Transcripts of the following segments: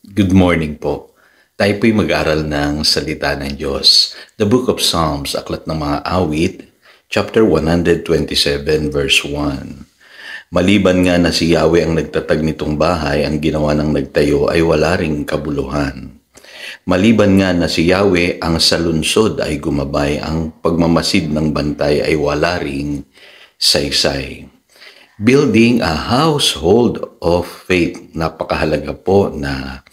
Good morning po. Tayo po'y mag-aral ng salita ng Diyos. The Book of Psalms, Aklat ng mga Awit, chapter 127, verse 1. Maliban nga na si Yahweh ang nagtatag nitong bahay, ang ginawa ng nagtayo ay wala ring kabuluhan. Maliban nga na si Yahweh ang sa lungsod ay gumabay, ang pagmamasid ng bantay ay wala ring saysay. Building a household of faith. Napakahalaga po na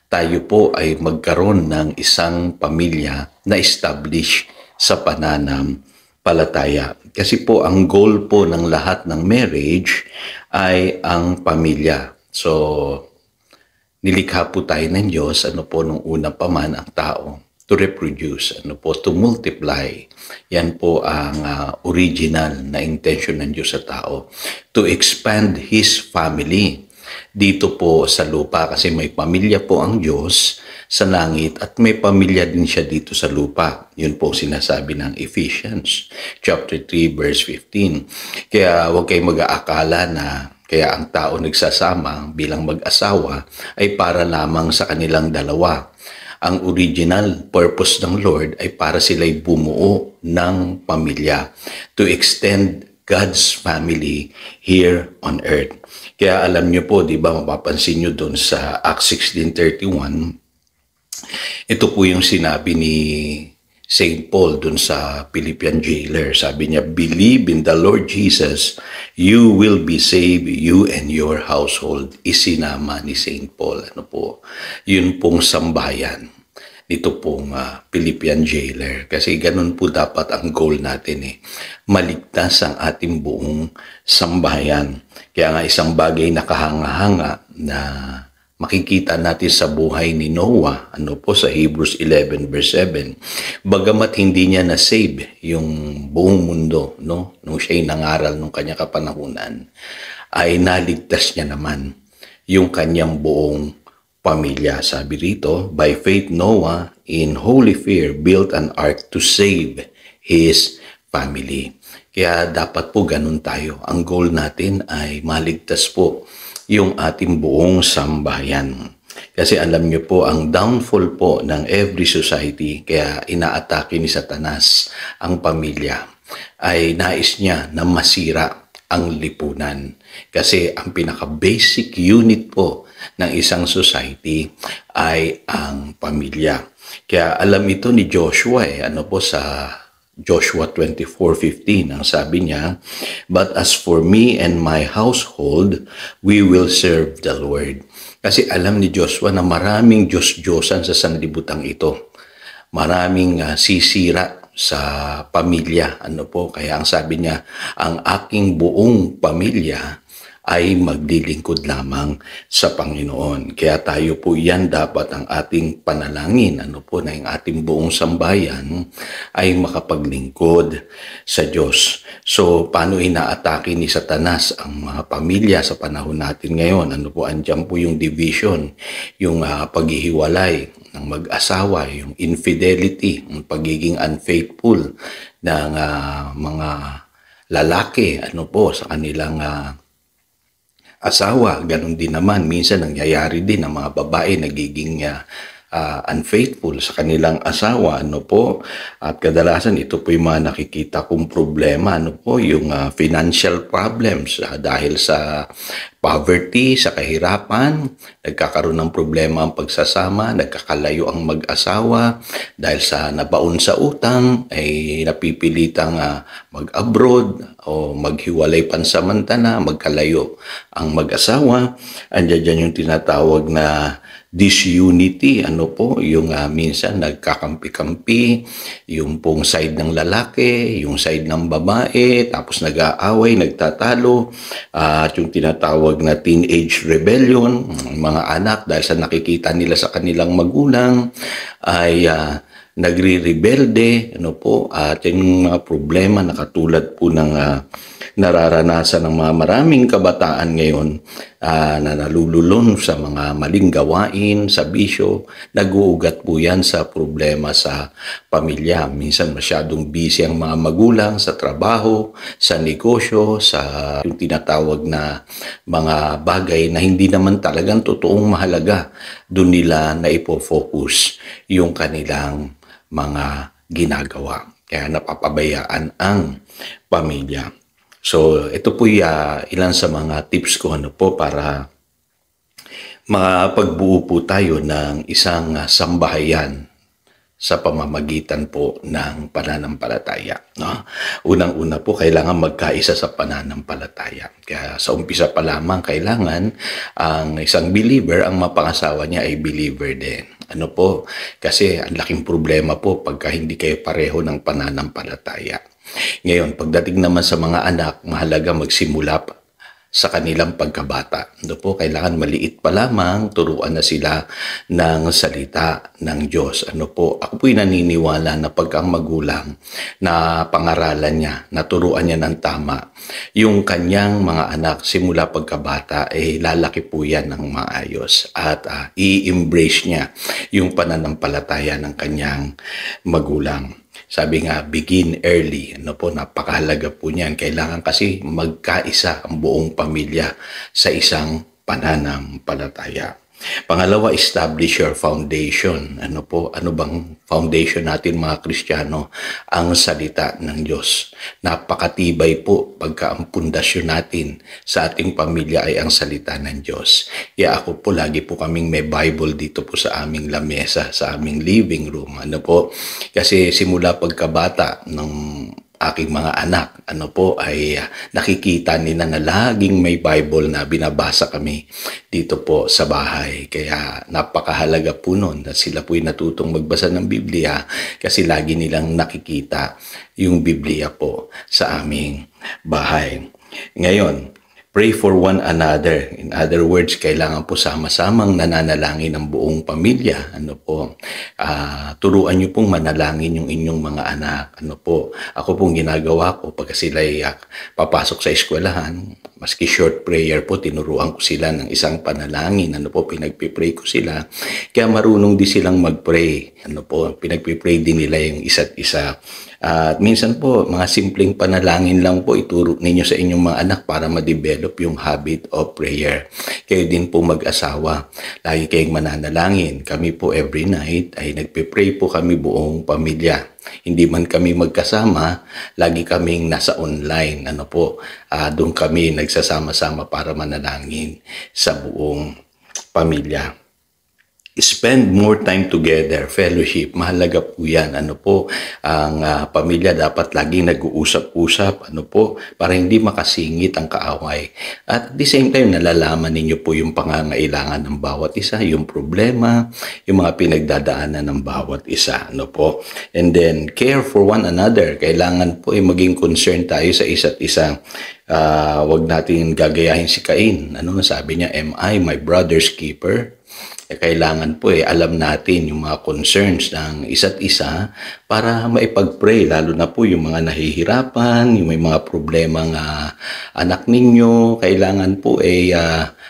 tayo po ay magkaroon ng isang pamilya na establish sa pananampalataya. Kasi po ang goal po ng lahat ng marriage ay ang pamilya. So, nilikha po tayo ng Diyos, nung una pa man ang tao, to reproduce, to multiply. Yan po ang original na intention ng Diyos sa tao. To expand His family dito po sa lupa, kasi may pamilya po ang Diyos sa langit at may pamilya din siya dito sa lupa. Yun po sinasabi ng Ephesians chapter 3 verse 15. Kaya huwag kayong mag-aakala na kaya ang tao nagsasama bilang mag-asawa ay para lamang sa kanilang dalawa. Ang original purpose ng Lord ay para sila'y bumuo ng pamilya, to extend God's family here on earth. Kaya alam niyo po, di ba, mapapansin niyo doon sa Acts 16:31, ito po yung sinabi ni St. Paul doon sa Philippian jailer. Sabi niya, believe in the Lord Jesus, you will be saved, you and your household. Isinama ni St. Paul. Yun pong sambayan nito pong Philippian jailer. Kasi ganun po dapat ang goal natin maligtas ang ating buong sambayan. Kaya nga isang bagay na kahanga-hanga na makikita natin sa buhay ni Noah, sa Hebrews 11 verse 7. Bagamat hindi niya na-save yung buong mundo, nung siya'y nangaral nung kanya kapanahunan, ay naligtas niya naman yung kanyang buong pamilya. Sabi rito, by faith Noah in holy fear built an ark to save his family. Kaya dapat po ganun tayo. Ang goal natin ay maligtas po yung ating buong sambayan. Kasi alam niyo po, ang downfall po ng every society, kaya inaatake ni Satanas ang pamilya, ay nais niya na masira ang lipunan. Kasi ang pinaka-basic unit po ng isang society ay ang pamilya. Kaya alam ito ni Joshua sa Joshua 24:15, ang sabi niya, but as for me and my household, we will serve the Lord. Kasi alam ni Joshua na maraming Diyos-Diyosan sa sanlibutan ito. Maraming sisira sa pamilya. Kaya ang sabi niya, ang aking buong pamilya ay maglilingkod lamang sa Panginoon. Kaya tayo po yan dapat ang ating panalangin, na yung ating buong sambayan ay makapaglingkod sa Diyos. So, paano inaatake ni Satanas ang mga pamilya sa panahon natin ngayon? Andyan po yung division, yung paghihiwalay ng mag-asawa, yung infidelity, yung pagiging unfaithful ng mga lalaki, sa kanilang asawa. Ganon din naman, minsan nangyayari din ang mga babae nagiging unfaithful sa kanilang asawa, at kadalasan ito po yung mga nakikita kong problema, yung financial problems, dahil sa poverty, sa kahirapan, nagkakaroon ng problema ang pagsasama, nagkakalayo ang mag-asawa, dahil sa nabaon sa utang, ay napipilitang mag-abroad o maghiwalay pansamantala, magkalayo ang mag-asawa. Andiyan yung tinatawag na disunity, yung minsan nagkakampi-kampi, yung pong side ng lalaki, yung side ng babae, tapos nag-aaway, nagtatalo, at yung tinatawag na teenage rebellion, mga anak dahil sa nakikita nila sa kanilang magulang ay nagre-rebelde, at yung mga problema na katulad po ng nararanasan ng mga maraming kabataan ngayon na nalululon sa mga maling gawain, sa bisyo. Nag-uugat po yan sa problema sa pamilya. Minsan masyadong busy ang mga magulang sa trabaho, sa negosyo, sa yung tinatawag na mga bagay na hindi naman talagang totoong mahalaga. Doon nila na ipo-focus yung kanilang mga ginagawa. Kaya napapabayaan ang pamilya. So, ito po ilan sa mga tips ko para makapagbuo po tayo ng isang sambahayan sa pamamagitan po ng pananampalataya. No? Unang-una po, kailangan magkaisa sa pananampalataya. Kaya sa umpisa pa lamang, kailangan ang isang believer, ang mapangasawa niya ay believer din. Ano po? Kasi ang laking problema po pagka hindi kayo pareho ng pananampalataya. Ngayon, pagdating naman sa mga anak, mahalaga magsimula sa kanilang pagkabata. Ano po, kailangan maliit pa lamang, turuan na sila ng salita ng Diyos. Ano po, ako po'y naniniwala na pagka ang magulang na pangaralan niya, naturuan niya ng tama, yung kanyang mga anak simula pagkabata, lalaki po yan ng maayos at i-embrace niya yung pananampalataya ng kanyang magulang. Sabi nga, begin early. Ano po, napakahalaga po niyan. Kailangan kasi magkaisa ang buong pamilya sa isang pananampalataya. Pangalawa, establish your foundation. Ano po, ano bang foundation natin mga Kristiyano? Ang salita ng Diyos. Napakatibay po pagka ang pundasyon natin sa ating pamilya ay ang salita ng Diyos. Kaya ako po, lagi po kaming may Bible dito po sa aming lamesa, sa aming living room. Ano po, kasi simula pagkabata ng aking mga anak, ay nakikita nila na laging may Bible na binabasa kami dito po sa bahay. Kaya napakahalaga po nun na sila po'y natutong magbasa ng Biblia kasi lagi nilang nakikita yung Biblia po sa aming bahay. Ngayon, pray for one another. In other words, kailangan po sama-samang nananalangin ang buong pamilya. Turuan niyo pong manalangin yung inyong mga anak. Ako pong ginagawa ko pagka sila ay papasok sa eskwelahan, maski short prayer po, tinuruan ko sila ng isang panalangin. Pinagpipray ko sila. Kaya marunong din silang mag-pray. Pinagpipray din nila yung isa't isa. At minsan po, mga simpleng panalangin lang po ituro ninyo sa inyong mga anak para ma-develop yung habit of prayer. Kayo din po mag-asawa. Lagi kayong mananalangin. Kami po every night ay nagpe-pray po kami buong pamilya. Hindi man kami magkasama, lagi kaming nasa online. Doon kami nagsasama-sama para manalangin sa buong pamilya. Spend more time together, fellowship, mahalaga po yan. Ang pamilya dapat laging nag-uusap-usap, para hindi makasingit ang kaaway. At at the same time, nalalaman ninyo po yung pangangailangan ng bawat isa, yung problema, yung mga pinagdadaanan ng bawat isa. And then, care for one another. Kailangan po maging concerned tayo sa isa't isa. Wag natin gagayahin si Cain. Sabi niya, am I my brother's keeper? Kailangan po alam natin yung mga concerns ng isa't isa para maipag-pray, lalo na po yung mga nahihirapan, yung may mga problemang anak ninyo. Kailangan po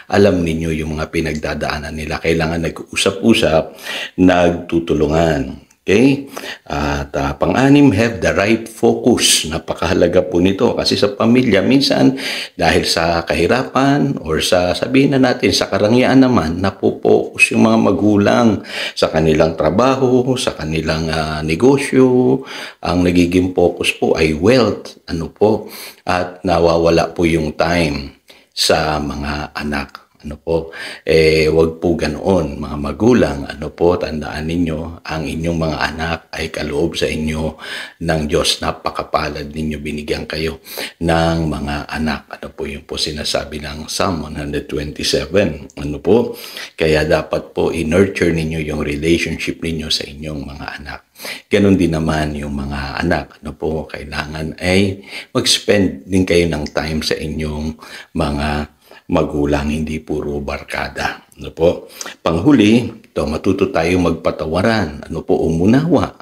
alam ninyo yung mga pinagdadaanan nila. Kailangan nag-usap-usap, nagtutulungan. Okay? At pang-anim, have the right focus. Napakahalaga po nito kasi sa pamilya, minsan dahil sa kahirapan or sabihin na natin, sa karangyaan naman, napopokus yung mga magulang sa kanilang trabaho, sa kanilang negosyo. Ang nagiging focus po ay wealth. At nawawala po yung time sa mga anak. Wag po ganoon, mga magulang. Tandaan ninyo, ang inyong mga anak ay kaloob sa inyo ng Diyos. Napakapalad ninyo, binigyan kayo ng mga anak. Yung po sinasabi ng Psalm 127. Kaya dapat po i-nurture ninyo yung relationship ninyo sa inyong mga anak. Ganon din naman yung mga anak. Kailangan ay mag-spend din kayo ng time sa inyong mga magulang, hindi puro barkada. Panghuli, Ito, matuto tayong magpatawaran, umunawa,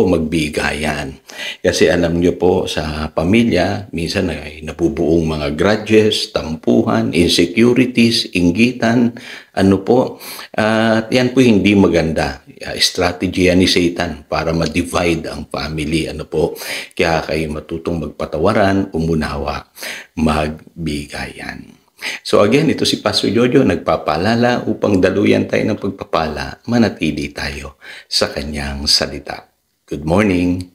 magbigayan. Kasi alam niyo po, sa pamilya, minsan ay nabubuong mga grudges, tampuhan, insecurities, inggitan, at yan po hindi maganda. Strategy yan ni Satan para ma-divide ang family, Kaya kayo matutong magpatawaran, umunawa, magbigayan. So again, ito si Pastor Jojo nagpapaalala upang daluyan tayo ng pagpapala, manatili tayo sa kanyang salita. Good morning.